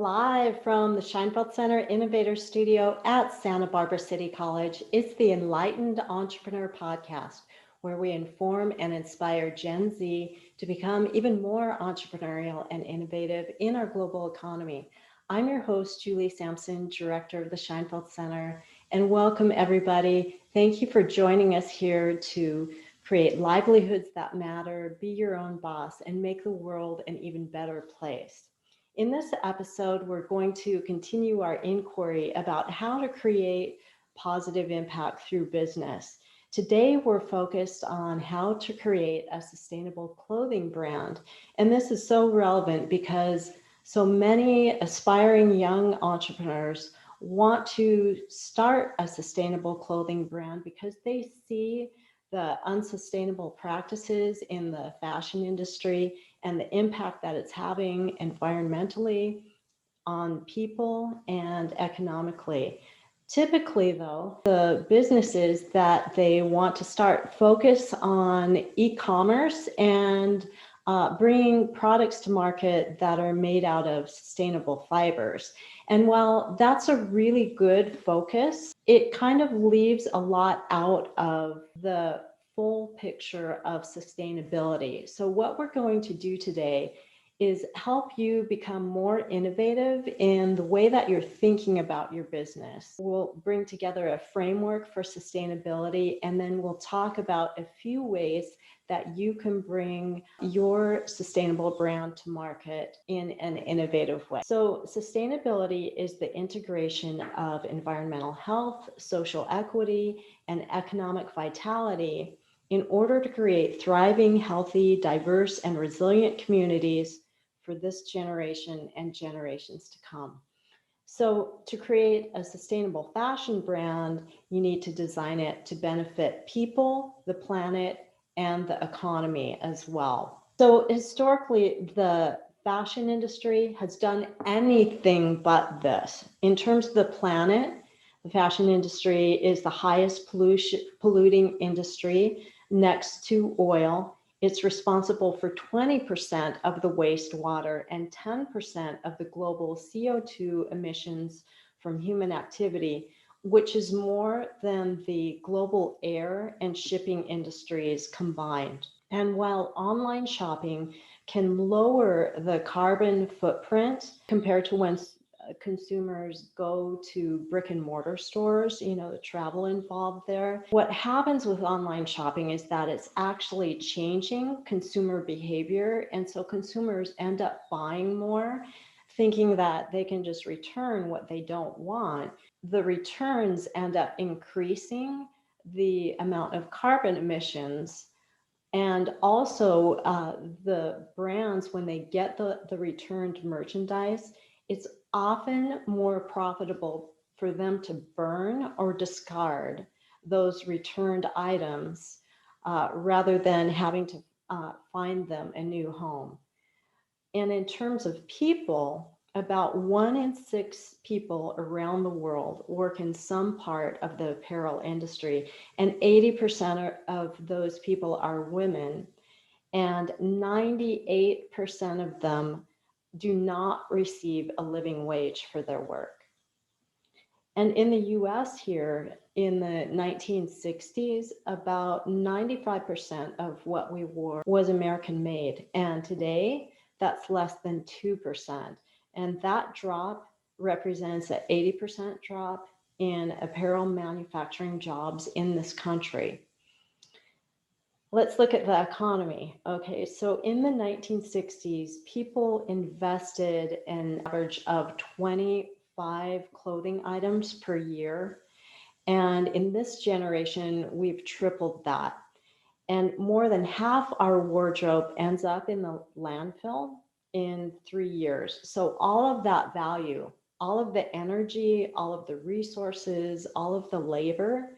Live from the Scheinfeld Center Innovator Studio at Santa Barbara City College, it's the Enlightened Entrepreneur Podcast, where we inform and inspire Gen Z to become even more entrepreneurial and innovative in our global economy. I'm your host, Julie Sampson, Director of the Scheinfeld Center, and welcome everybody. Thank you for joining us here to create livelihoods that matter, be your own boss, and make the world an even better place. In this episode, we're going to continue our inquiry about how to create positive impact through business. Today, we're focused on how to create a sustainable clothing brand. And this is so relevant because so many aspiring young entrepreneurs want to start a sustainable clothing brand because they see the unsustainable practices in the fashion industry and the impact that it's having environmentally, on people, and economically. Typically, though, the businesses that they want to start focus on e-commerce and bringing products to market that are made out of sustainable fibers. And while that's a really good focus, it kind of leaves a lot out of the full picture of sustainability. So what we're going to do today is help you become more innovative in the way that you're thinking about your business. We'll bring together a framework for sustainability, and then we'll talk about a few ways that you can bring your sustainable brand to market in an innovative way. So sustainability is the integration of environmental health, social equity, and economic vitality in order to create thriving, healthy, diverse, and resilient communities for this generation and generations to come. So to create a sustainable fashion brand, you need to design it to benefit people, the planet, and the economy as well. So historically, the fashion industry has done anything but this. In terms of the planet, the fashion industry is the highest polluting industry next to oil. It's responsible for 20% of the wastewater and 10% of the global CO2 emissions from human activity, which is more than the global air and shipping industries combined. And while online shopping can lower the carbon footprint compared to when consumers go to brick and mortar stores, the travel involved there. What happens with online shopping is that it's actually changing consumer behavior. And so consumers end up buying more, thinking that they can just return what they don't want. The returns end up increasing the amount of carbon emissions. And also the brands, when they get the returned merchandise, it's often more profitable for them to burn or discard those returned items rather than having to find them a new home. And in terms of people, about 1 in 6 people around the world work in some part of the apparel industry, and 80% of those people are women, and 98% of them do not receive a living wage for their work. And in the US here in the 1960s, about 95% of what we wore was American made. And today, that's less than 2%. And that drop represents an 80% drop in apparel manufacturing jobs in this country. Let's look at the economy. Okay, so in the 1960s, people invested an average of 25 clothing items per year. And in this generation, we've tripled that. And more than half our wardrobe ends up in the landfill in 3 years. So all of that value, all of the energy, all of the resources, all of the labor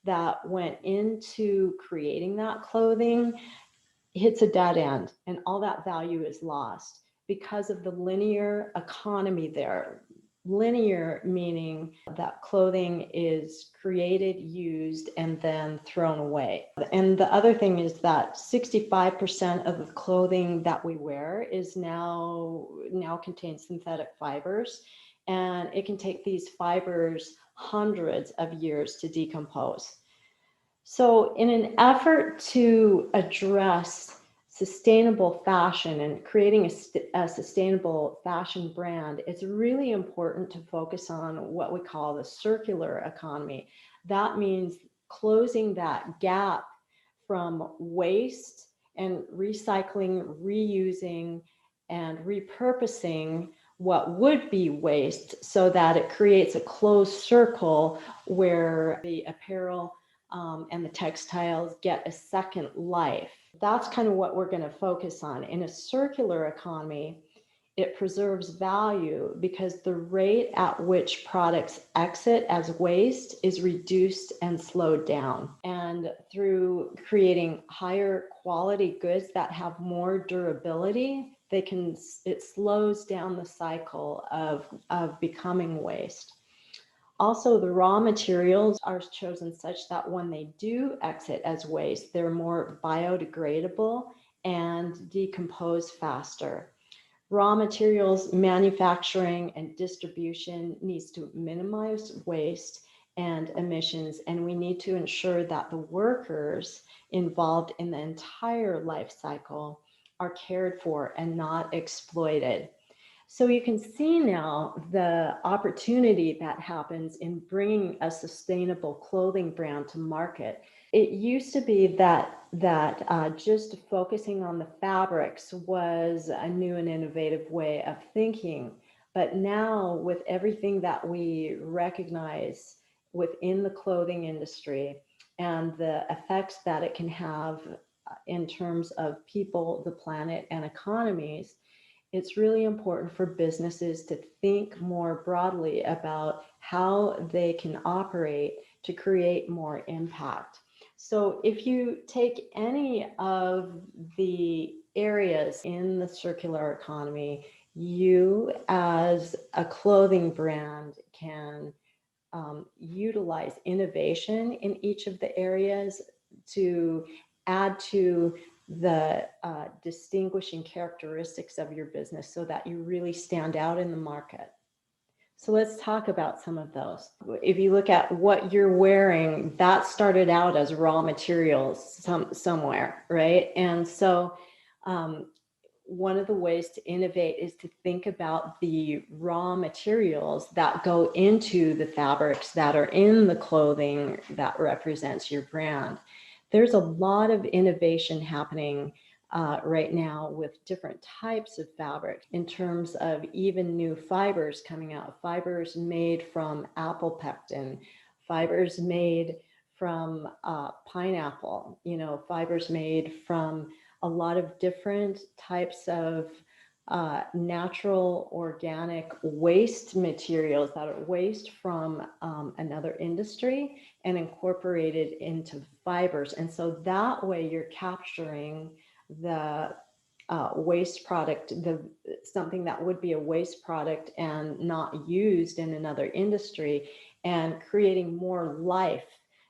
that went into creating that clothing hits a dead end, and all that value is lost because of the linear economy there. Linear meaning that clothing is created, used, and then thrown away. And the other thing is that 65% of the clothing that we wear is now contains synthetic fibers, and it can take these fibers hundreds of years to decompose. So, in an effort to address sustainable fashion and creating a sustainable fashion brand, it's really important to focus on what we call the circular economy. That means closing that gap from waste and recycling, reusing, and repurposing what would be waste so that it creates a closed circle where the apparel and the textiles get a second life. That's kind of what we're going to focus on. In a circular economy, it preserves value because the rate at which products exit as waste is reduced and slowed down. And through creating higher quality goods that have more durability, it slows down the cycle of becoming waste. Also, the raw materials are chosen such that when they do exit as waste, they're more biodegradable and decompose faster. Raw materials manufacturing and distribution needs to minimize waste and emissions, and we need to ensure that the workers involved in the entire life cycle are cared for and not exploited. So you can see now the opportunity that happens in bringing a sustainable clothing brand to market. It used to be that just focusing on the fabrics was a new and innovative way of thinking. But now, with everything that we recognize within the clothing industry and the effects that it can have in terms of people, the planet, and economies, it's really important for businesses to think more broadly about how they can operate to create more impact. So if you take any of the areas in the circular economy, you as a clothing brand can utilize innovation in each of the areas to add to the distinguishing characteristics of your business so that you really stand out in the market. So let's talk about some of those. If you look at what you're wearing, that started out as raw materials somewhere, right? And so one of the ways to innovate is to think about the raw materials that go into the fabrics that are in the clothing that represents your brand. There's a lot of innovation happening right now with different types of fabric in terms of even new fibers coming out, fibers made from apple pectin, fibers made from pineapple, fibers made from a lot of different types of natural organic waste materials that are waste from another industry and incorporated into fibers. And so that way you're capturing the waste product, something that would be a waste product and not used in another industry, and creating more life,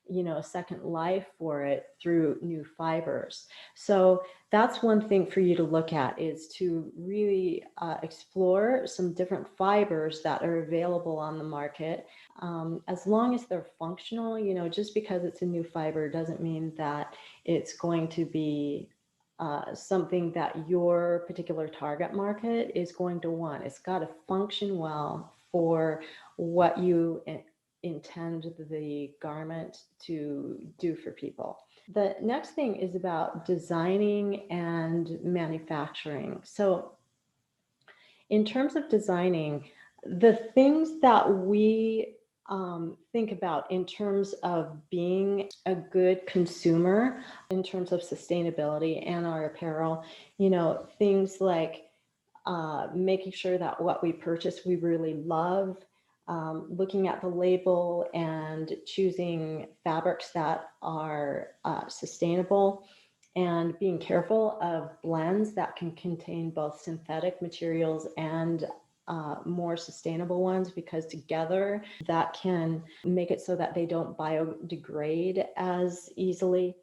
a second life for it through new fibers. So that's one thing for you to look at, is to really explore some different fibers that are available on the market. As long as they're functional, just because it's a new fiber doesn't mean that it's going to be something that your particular target market is going to want. It's got to function well for what you intend the garment to do for people. The next thing is about designing and manufacturing. So in terms of designing, the things that we think about in terms of being a good consumer, in terms of sustainability and our apparel, things like making sure that what we purchase we really love, looking at the label and choosing fabrics that are sustainable, and being careful of blends that can contain both synthetic materials and more sustainable ones, because together that can make it so that they don't biodegrade as easily.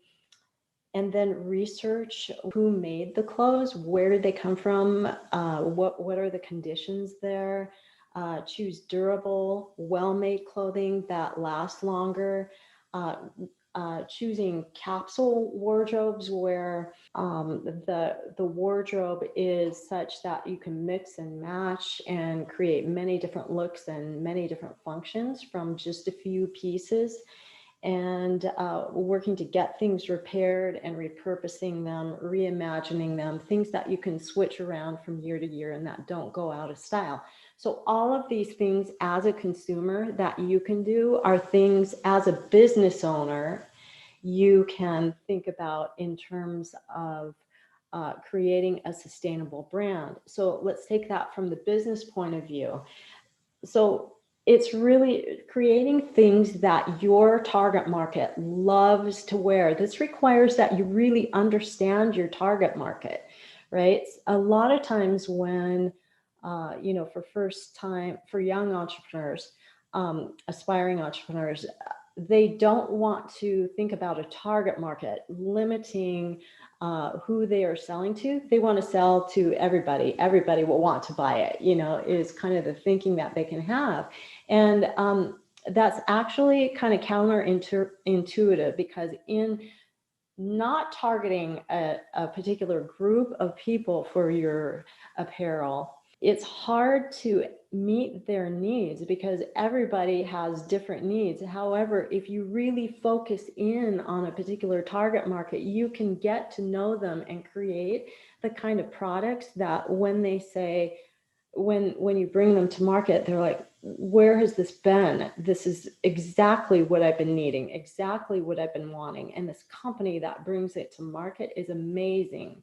And then research who made the clothes, where did they come from, what are the conditions there. Choose durable, well-made clothing that lasts longer. Choosing capsule wardrobes where the wardrobe is such that you can mix and match and create many different looks and many different functions from just a few pieces, and working to get things repaired and repurposing them, reimagining them, things that you can switch around from year to year and that don't go out of style. So all of these things as a consumer that you can do are things as a business owner you can think about in terms of creating a sustainable brand. So let's take that from the business point of view. So it's really creating things that your target market loves to wear. This requires that you really understand your target market, right? A lot of times when, for young entrepreneurs, aspiring entrepreneurs, they don't want to think about a target market limiting who they are selling to. They want to sell to everybody. Everybody will want to buy it, is kind of the thinking that they can have. And that's actually kind of counterintuitive, because in not targeting a particular group of people for your apparel, it's hard to meet their needs because everybody has different needs. However, if you really focus in on a particular target market, you can get to know them and create the kind of products that when you bring them to market, they're like, where has this been? This is exactly what I've been needing, exactly what I've been wanting. And this company that brings it to market is amazing.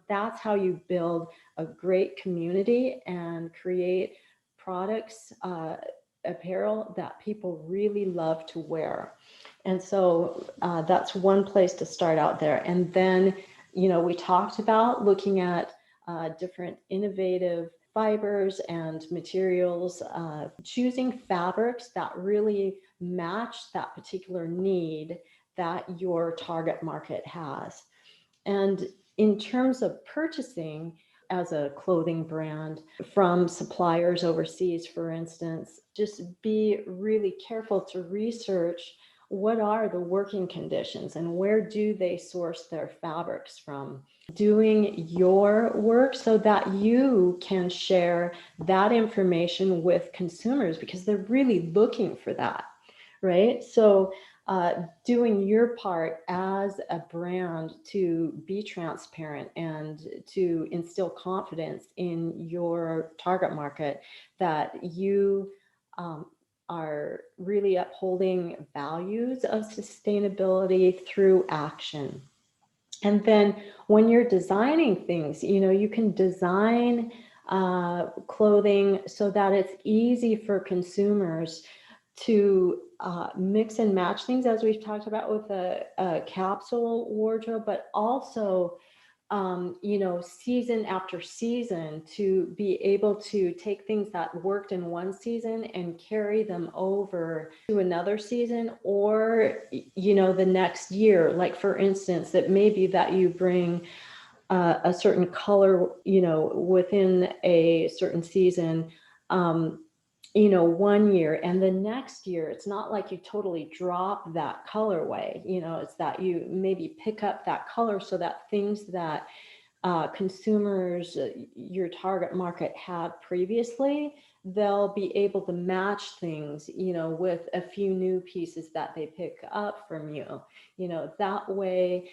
That's how you build a great community and create products, apparel that people really love to wear. And so that's one place to start out there. And then, we talked about looking at different innovative fibers and materials, choosing fabrics that really match that particular need that your target market has. And in terms of purchasing as a clothing brand from suppliers overseas, for instance, just be really careful to research what are the working conditions and where do they source their fabrics from. Doing your work so that you can share that information with consumers because they're really looking for that, right? So doing your part as a brand to be transparent and to instill confidence in your target market, that you are really upholding values of sustainability through action. And then when you're designing things, you can design clothing so that it's easy for consumers to mix and match things, as we've talked about with a capsule wardrobe, but also season after season, to be able to take things that worked in one season and carry them over to another season, or, the next year. Like, for instance, that maybe that you bring a certain color, within a certain season, 1 year, and the next year, it's not like you totally drop that colorway, it's that you maybe pick up that color so that things that consumers, your target market had previously, they'll be able to match things, with a few new pieces that they pick up from you. That way,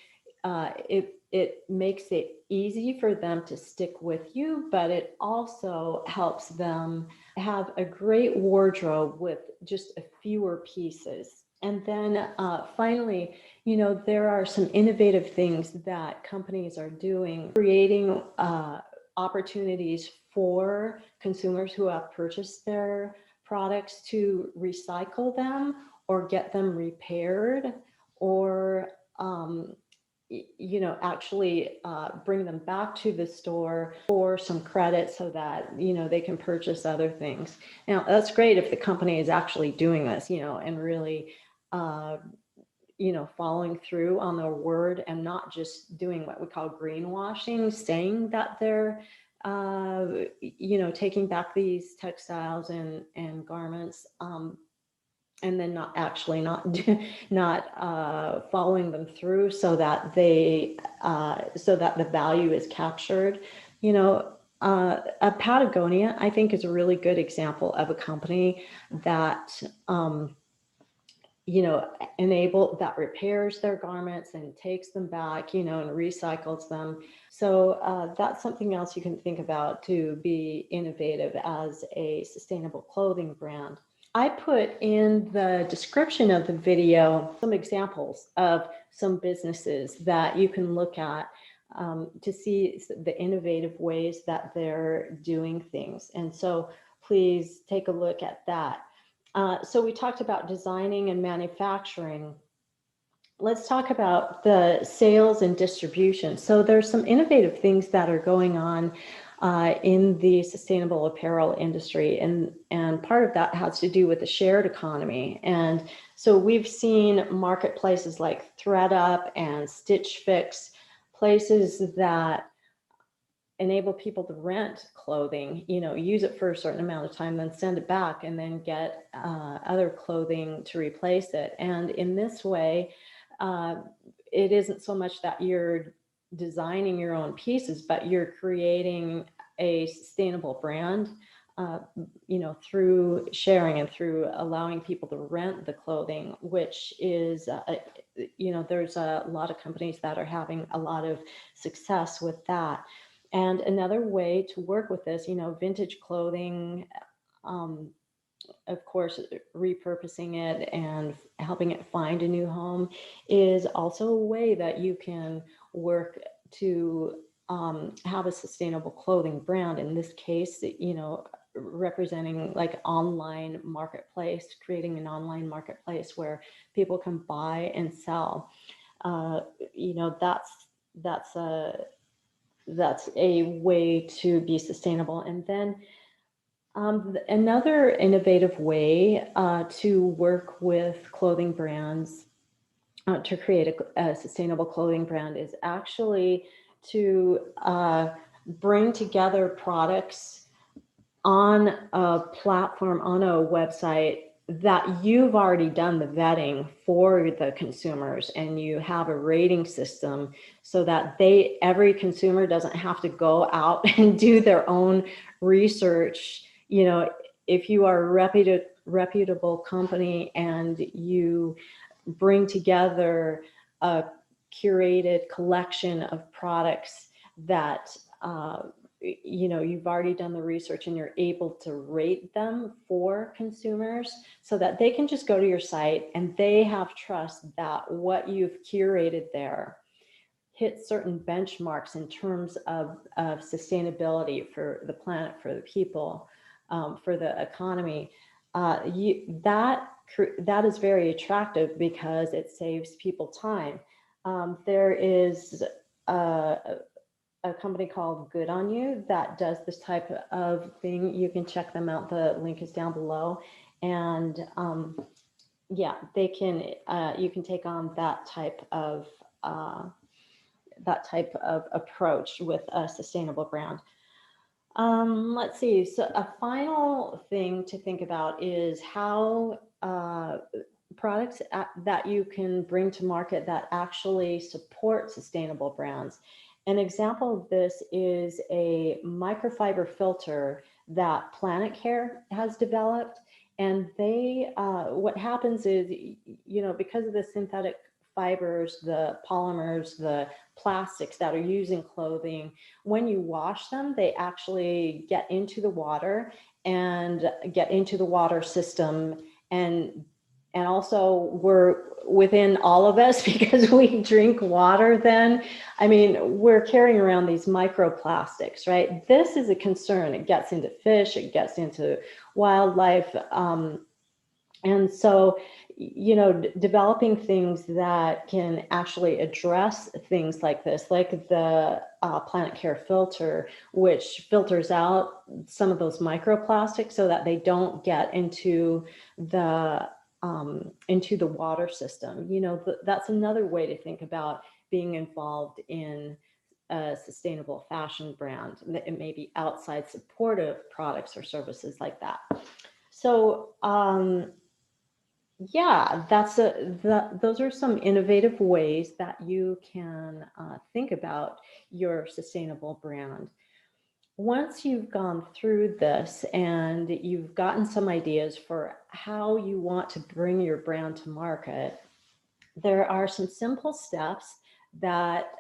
it makes it easy for them to stick with you, but it also helps them have a great wardrobe with just a fewer pieces. And then finally, there are some innovative things that companies are doing, creating opportunities for consumers who have purchased their products to recycle them or get them repaired, or actually bring them back to the store for some credit so that, they can purchase other things. Now, that's great if the company is actually doing this, and really, following through on their word and not just doing what we call greenwashing, saying that they're, taking back these textiles and garments, and then not actually not following them through so that so that the value is captured. Patagonia, I think, is a really good example of a company that that repairs their garments and takes them back, and recycles them. So that's something else you can think about to be innovative as a sustainable clothing brand. I put in the description of the video some examples of some businesses that you can look at to see the innovative ways that they're doing things. And so please take a look at that. So we talked about designing and manufacturing. Let's talk about the sales and distribution. So there's some innovative things that are going on in the sustainable apparel industry. And part of that has to do with the shared economy. And so we've seen marketplaces like ThredUp and Stitch Fix, places that enable people to rent clothing, use it for a certain amount of time, then send it back and then get other clothing to replace it. And in this way, it isn't so much that you're designing your own pieces, but you're creating a sustainable brand, through sharing and through allowing people to rent the clothing, which is, there's a lot of companies that are having a lot of success with that. And another way to work with this, vintage clothing, of course, repurposing it and helping it find a new home is also a way that you can work to have a sustainable clothing brand. In this case, representing like online marketplace, creating an online marketplace where people can buy and sell. That's a way to be sustainable. And then another innovative way to work with clothing brands to create a sustainable clothing brand is actually to bring together products on a platform, on a website that you've already done the vetting for the consumers, and you have a rating system so that every consumer doesn't have to go out and do their own research. If you are a reputable company and you bring together a curated collection of products that you've already done the research and you're able to rate them for consumers so that they can just go to your site and they have trust that what you've curated there hits certain benchmarks in terms of sustainability for the planet, for the people, for the economy. That is very attractive because it saves people time. There is a company called Good On You that does this type of thing. You can check them out. The link is down below. And they can, you can take on that type of approach with a sustainable brand. Let's see. So a final thing to think about is how products that you can bring to market that actually support sustainable brands. An example of this is a microfiber filter that Planet Care has developed. And what happens is, because of the synthetic fibers, the polymers, the plastics that are used in clothing, when you wash them, they actually get into the water and get into the water system. And also we're within all of us because we drink water then. I mean, we're carrying around these microplastics, right? This is a concern. It gets into fish, it gets into wildlife. And so, developing things that can actually address things like this, like the Planet Care filter, which filters out some of those microplastics so that they don't get into the water system. That's another way to think about being involved in a sustainable fashion brand. It may be outside supportive products or services like that. So, yeah, those are some innovative ways that you can think about your sustainable brand. Once you've gone through this and you've gotten some ideas for how you want to bring your brand to market, there are some simple steps that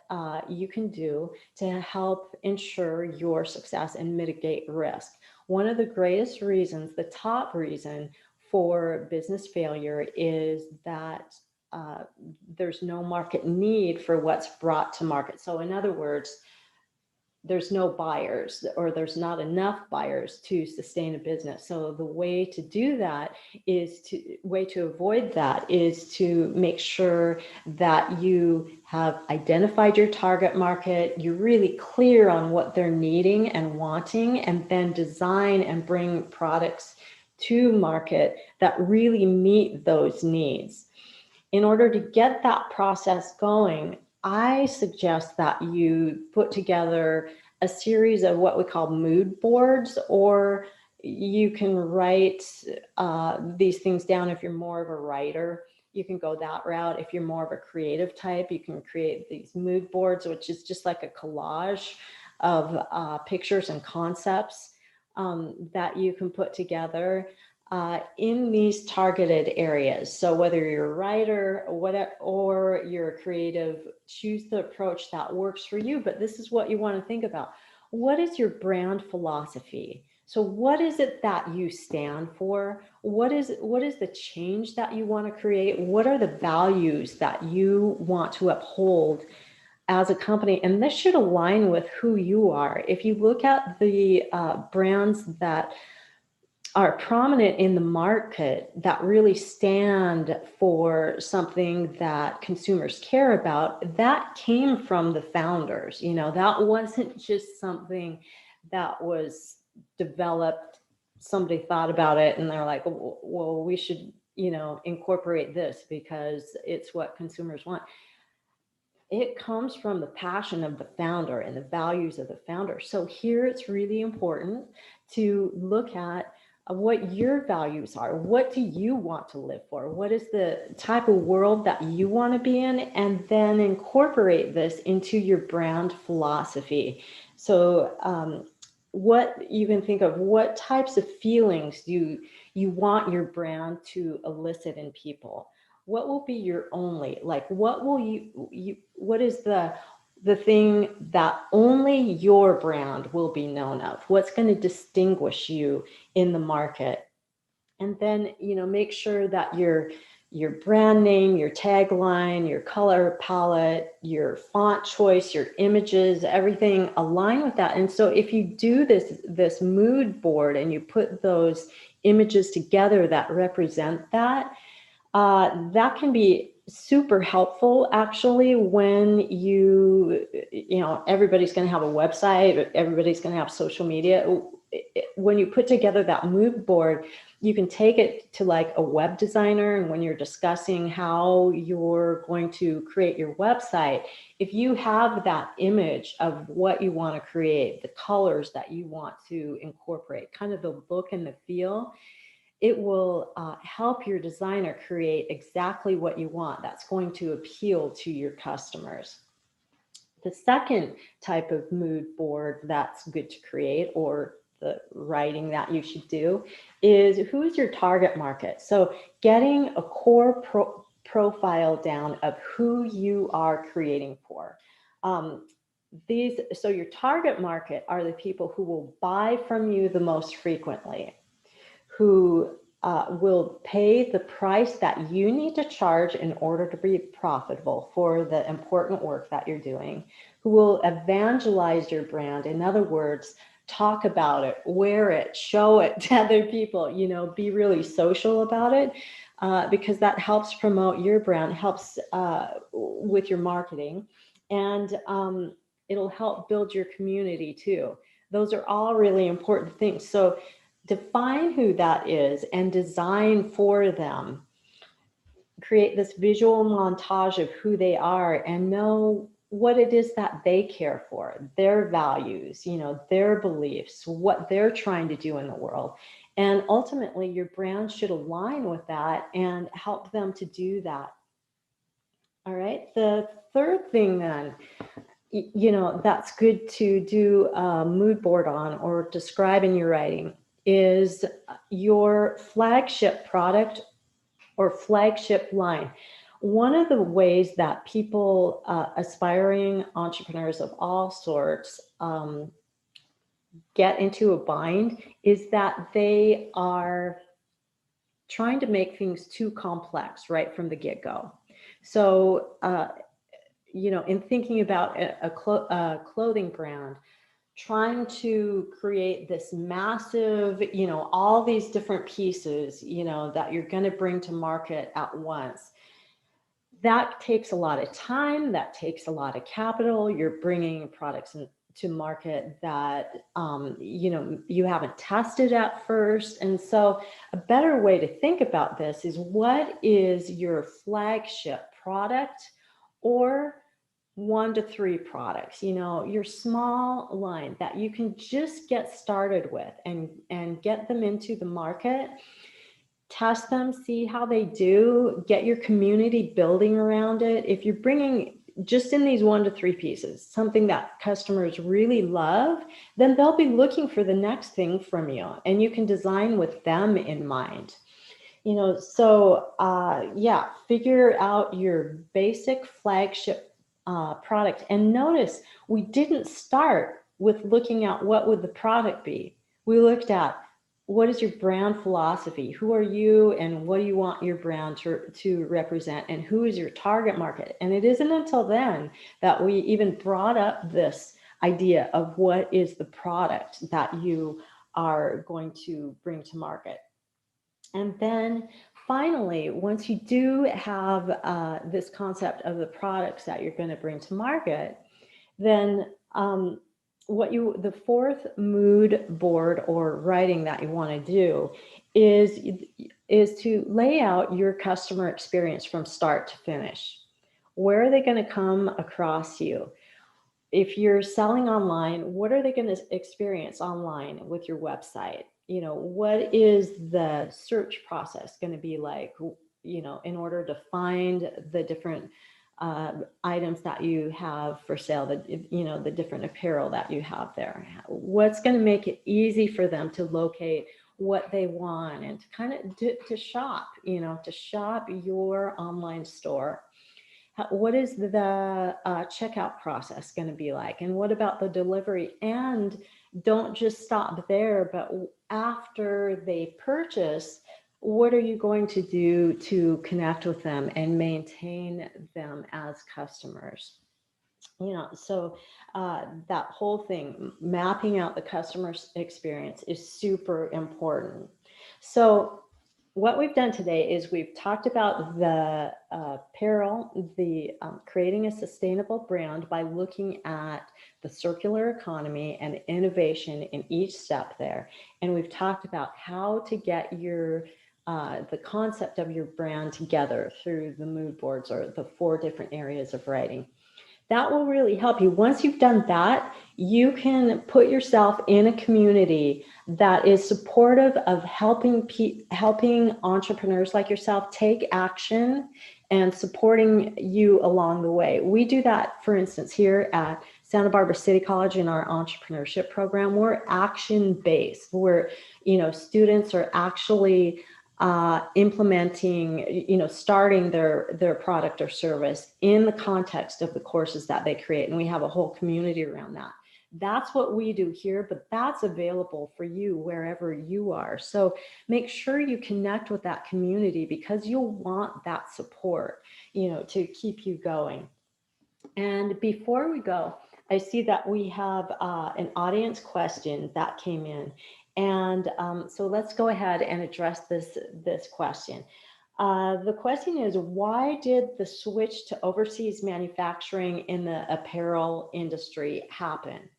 you can do to help ensure your success and mitigate risk. One of the greatest reasons, the top reason for business failure, is that uh, there's no market need for what's brought to market. So, in other words, there's no buyers, or there's not enough buyers to sustain a business. So the way to do that way to avoid that is to make sure that you have identified your target market, you're really clear on what they're needing and wanting, and then design and bring products to market that really meet those needs. In order to get that process going, I suggest that you put together a series of what we call mood boards, or you can write these things down if you're more of a writer. You can go that route. If you're more of a creative type, you can create these mood boards, which is just like a collage of pictures and concepts that you can put together in these targeted areas. So whether you're a writer or you're a creative, choose the approach that works for you. But this is what you want to think about. What is your brand philosophy? So what is it that you stand for? What is the change that you want to create? What are the values that you want to uphold as a company? And this should align with who you are. If you look at the brands that are prominent in the market that really stand for something that consumers care about, that came from the founders. That wasn't just something that was developed. Somebody thought about it and they're like, well, we should, incorporate this because it's what consumers want. It comes from the passion of the founder and the values of the founder. So here it's really important to look at what your values are. What do you want to live for? What is the type of world that you want to be in? And then incorporate this into your brand philosophy. So what you can think of, what types of feelings do you want your brand to elicit in people? What will be your only, like, what will what is the thing that only your brand will be known of? What's going to distinguish you in the market? And then, make sure that your brand name, your tagline, your color palette, your font choice, your images, everything align with that. And so if you do this mood board and you put those images together that represent that, that can be super helpful actually when everybody's going to have a website, everybody's going to have social media. When you put together that mood board, you can take it to like a web designer, and when you're discussing how you're going to create your website, if you have that image of what you want to create, the colors that you want to incorporate, kind of the look and the feel, it will help your designer create exactly what you want that's going to appeal to your customers. The second type of mood board that's good to create, or the writing that you should do, is who's your target market. So getting a core profile down of who you are creating for. So your target market are the people who will buy from you the most frequently, who will pay the price that you need to charge in order to be profitable for the important work that you're doing, who will evangelize your brand. In other words, talk about it, wear it, show it to other people, be really social about it, because that helps promote your brand, helps with your marketing, and it'll help build your community too. Those are all really important things. So define who that is and design for them. Create this visual montage of who they are and know what it is that they care for, their values, their beliefs, what they're trying to do in the world. And ultimately, your brand should align with that and help them to do that. All right. The third thing then, that's good to do a mood board on or describe in your writing is your flagship product or flagship line. One of the ways that people, aspiring entrepreneurs of all sorts, get into a bind is that they are trying to make things too complex right from the get-go. So, in thinking about a clothing brand, trying to create this massive, all these different pieces, that you're going to bring to market at once. That takes a lot of time. That takes a lot of capital. You're bringing products to market that, you haven't tested at first. And so a better way to think about this is what is your flagship product or 1 to 3 products, your small line that you can just get started with and get them into the market, test them, see how they do, get your community building around it. If you're bringing just in these 1 to 3 pieces, something that customers really love, then they'll be looking for the next thing from you, and you can design with them in mind. So figure out your basic flagship product. And notice we didn't start with looking at what would the product be. We looked at what is your brand philosophy? Who are you and what do you want your brand to represent? And who is your target market? And it isn't until then that we even brought up this idea of what is the product that you are going to bring to market. And then finally, once you do have this concept of the products that you're going to bring to market, then the fourth mood board or writing that you want to do is to lay out your customer experience from start to finish. Where are they going to come across you? If you're selling online, what are they going to experience online with your website? What is the search process going to be like, in order to find the different items that you have for sale, the different apparel that you have there? What's going to make it easy for them to locate what they want and to kind of to shop, to shop your online store? What is the checkout process going to be like? And what about the delivery? And don't just stop there, but after they purchase, what are you going to do to connect with them and maintain them as customers? So that whole thing, mapping out the customer experience is super important. So what we've done today is we've talked about the apparel, the creating a sustainable brand by looking at the circular economy and innovation in each step there. And we've talked about how to get the concept of your brand together through the mood boards or the 4 different areas of writing. That will really help you. Once you've done that, you can put yourself in a community that is supportive of helping entrepreneurs like yourself take action and supporting you along the way. We do that, for instance, here at Santa Barbara City College in our entrepreneurship program. We're action-based, where students are actually implementing, starting their product or service in the context of the courses that they create. And we have a whole community around that. That's what we do here, but that's available for you wherever you are. So make sure you connect with that community, because you'll want that support, to keep you going. And before we go, I see that we have an audience question that came in. And so let's go ahead and address this question. The question is, why did the switch to overseas manufacturing in the apparel industry happen?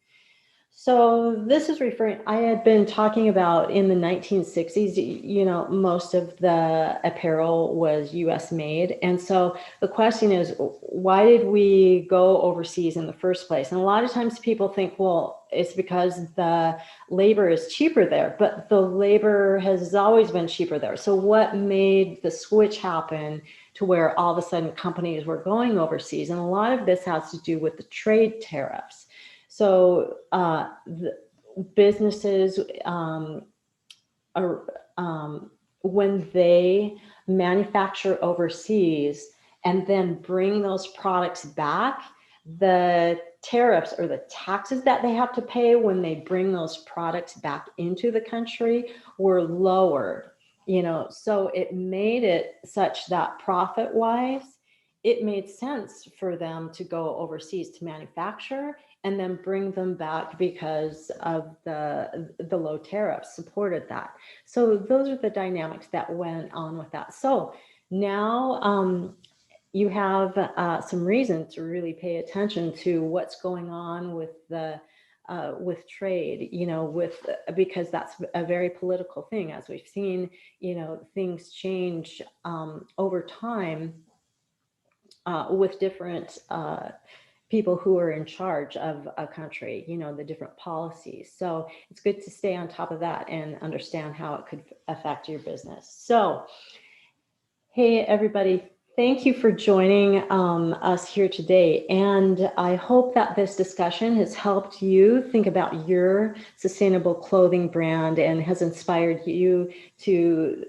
So this is referring, I had been talking about in the 1960s, most of the apparel was US made. And so the question is, why did we go overseas in the first place? And a lot of times people think, well, it's because the labor is cheaper there, but the labor has always been cheaper there. So what made the switch happen to where all of a sudden companies were going overseas? And a lot of this has to do with the trade tariffs. So the businesses are, when they manufacture overseas and then bring those products back, the tariffs or the taxes that they have to pay when they bring those products back into the country were lowered. So it made it such that profit wise, it made sense for them to go overseas to manufacture and then bring them back because of the low tariffs supported that. So those are the dynamics that went on with that. So now you have some reason to really pay attention to what's going on with the with trade, because that's a very political thing. As we've seen, things change over time with different people who are in charge of a country, the different policies. So it's good to stay on top of that and understand how it could affect your business. So, hey, everybody, thank you for joining us here today. And I hope that this discussion has helped you think about your sustainable clothing brand and has inspired you to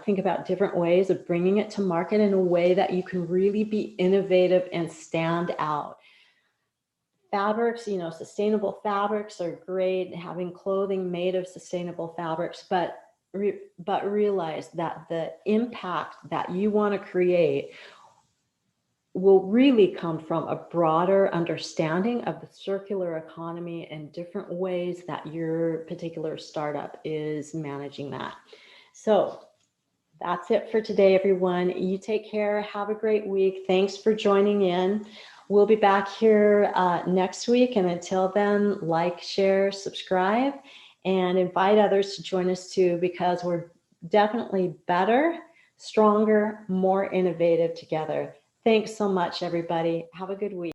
think about different ways of bringing it to market in a way that you can really be innovative and stand out. Fabrics, sustainable fabrics are great, having clothing made of sustainable fabrics, but realize that the impact that you want to create will really come from a broader understanding of the circular economy and different ways that your particular startup is managing that. So that's it for today, everyone. You take care. Have a great week. Thanks for joining in. We'll be back here next week. And until then, like, share, subscribe, and invite others to join us too, because we're definitely better, stronger, more innovative together. Thanks so much, everybody. Have a good week.